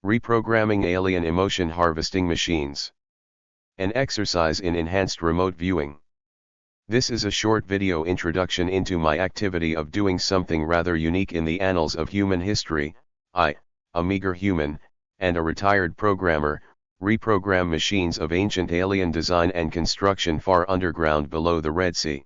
Reprogramming Alien Emotion Harvesting Machines. An exercise in enhanced remote viewing. This is a short video introduction into my activity of doing something rather unique in the annals of human history. I, a meager human, and a retired programmer, reprogram machines of ancient alien design and construction far underground below the Red Sea.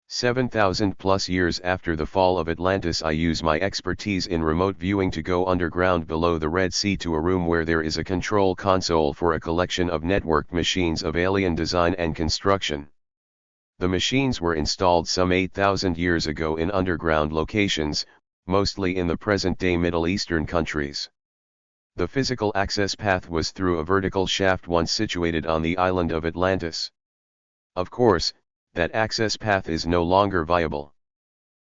7,000 plus years after the fall of Atlantis, I use my expertise in remote viewing to go underground below the Red Sea to a room where there is a control console for a collection of networked machines of alien design and construction. The machines were installed some 8,000 years ago in underground locations, mostly in the present-day Middle Eastern countries. The physical access path was through a vertical shaft once situated on the island of Atlantis. Of course, that access path is no longer viable.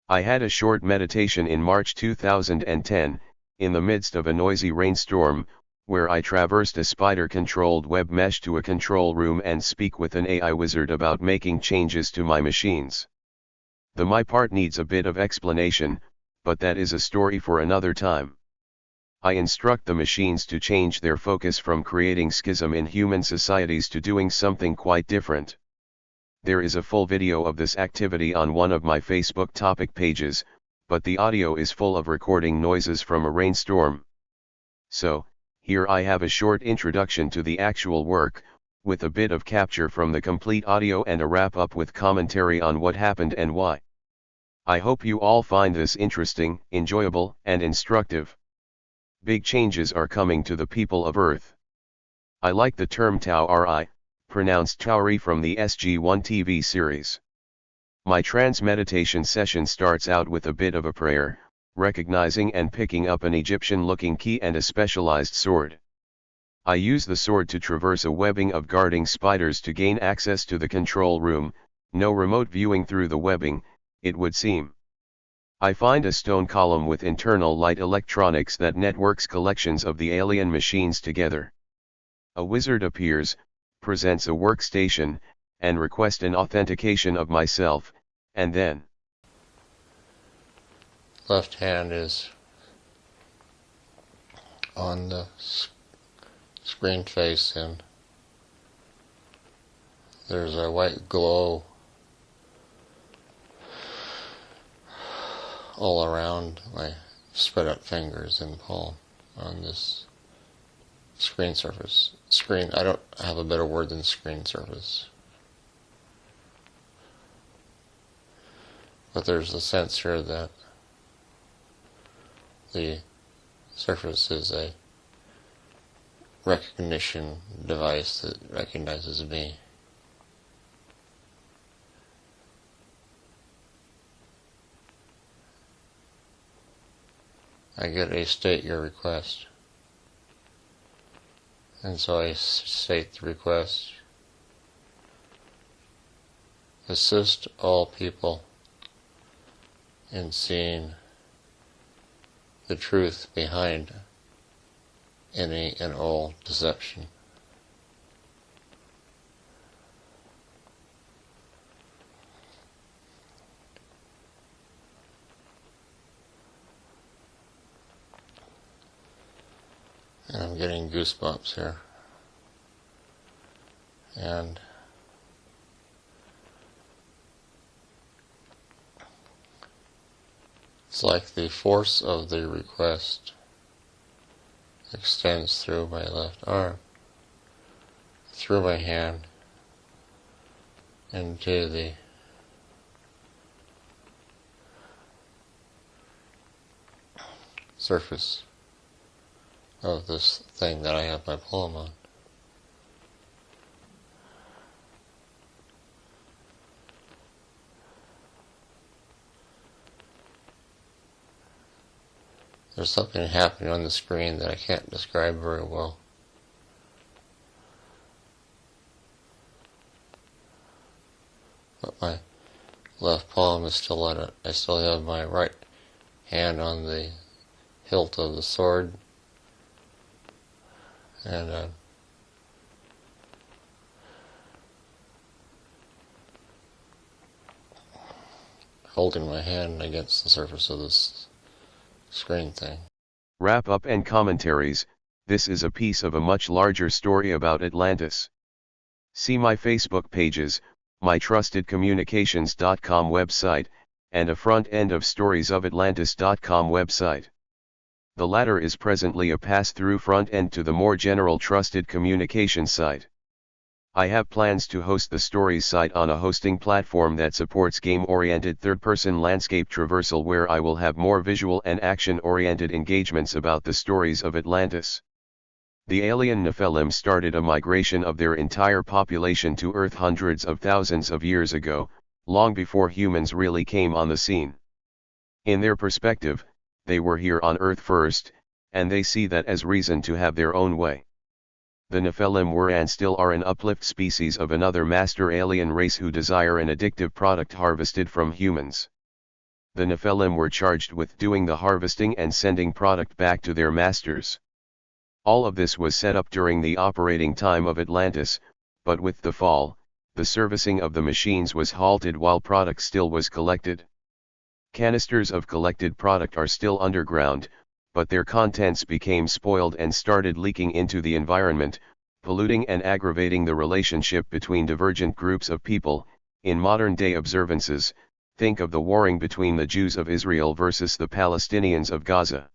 I had a short meditation in March 2010, in the midst of a noisy rainstorm, where I traversed a spider-controlled web mesh to a control room and speak with an AI wizard about making changes to my machines. My part needs a bit of explanation, but that is a story for another time. I instruct the machines to change their focus from creating schism in human societies to doing something quite different. There is a full video of this activity on one of my Facebook topic pages, but the audio is full of recording noises from a rainstorm. So, here I have a short introduction to the actual work, with a bit of capture from the complete audio and a wrap-up with commentary on what happened and why. I hope you all find this interesting, enjoyable, and instructive. Big changes are coming to the people of Earth. I like the term Tauri, pronounced Tauri, from the SG-1 TV series. My trance meditation session starts out with a bit of a prayer, recognizing and picking up an Egyptian-looking key and a specialized sword. I use the sword to traverse a webbing of guarding spiders to gain access to the control room. No remote viewing through the webbing, it would seem. I find a stone column with internal light electronics that networks collections of the alien machines together. A wizard appears, presents a workstation, and requests an authentication of myself, and then left hand is on the screen face, and there's a white glow all around my spread out fingers and palm on this screen surface. I don't have a better word than screen surface. But there's a sense here that the surface is a recognition device that recognizes me. I get a state your request. And so I state the request: assist all people in seeing the truth behind any and all deception. And I'm getting goosebumps here. And it's like the force of the request extends through my left arm, through my hand, into the surface of this thing that I have my palm on. There's something happening on the screen that I can't describe very well. But my left palm is still on it. I still have my right hand on the hilt of the sword. And holding my hand against the surface of this screen thing. Wrap up and commentaries. This is a piece of a much larger story about Atlantis. See my Facebook pages, my trustedcommunications.com website, and a front end of storiesofatlantis.com website. The latter is presently a pass-through front end to the more general Trusted Communications site. I have plans to host the Stories site on a hosting platform that supports game-oriented third-person landscape traversal, where I will have more visual and action-oriented engagements about the stories of Atlantis. The alien Nefelim started a migration of their entire population to Earth hundreds of thousands of years ago, long before humans really came on the scene. In their perspective, they were here on Earth first, and they see that as reason to have their own way. The Nefelim were and still are an uplift species of another master alien race who desire an addictive product harvested from humans. The Nefelim were charged with doing the harvesting and sending product back to their masters. All of this was set up during the operating time of Atlantis, but with the fall, the servicing of the machines was halted while product still was collected. Canisters of collected product are still underground, but their contents became spoiled and started leaking into the environment, polluting and aggravating the relationship between divergent groups of people. In modern-day observances, think of the warring between the Jews of Israel versus the Palestinians of Gaza.